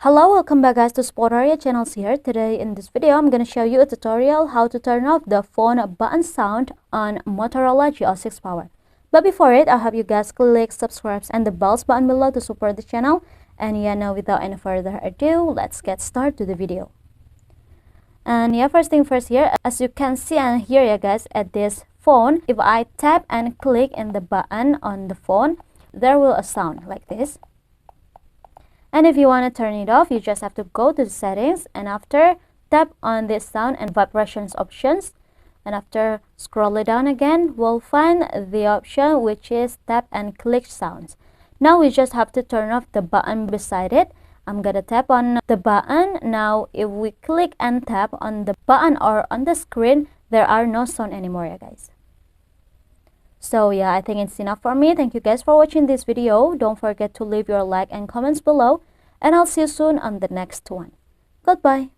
Hello, welcome back guys to Sportaria channels here. Today in this video I'm gonna show you a tutorial how to turn off the phone button sound on Motorola G06 Power. But before it, I have you guys click subscribe and the bells button below to support the channel. And yeah, now without any further ado, let's get started to the video. And yeah, first thing first here, as you can see and hear yeah guys, at this phone, if I tap and click in the button on the phone, there will a sound like this. And if you want to turn it off, you just have to go to the settings and after tap on this sound and vibrations options, and after scroll it down again, we'll find the option which is tap and click sounds. Now we just have to turn off the button beside it. I'm gonna tap on the button. Now if we click and tap on the button or on the screen, there are no sound anymore yeah guys. So yeah, I think it's enough for me. Thank you guys for watching this video. Don't forget to leave your like and comments below, and I'll see you soon on the next one. Goodbye.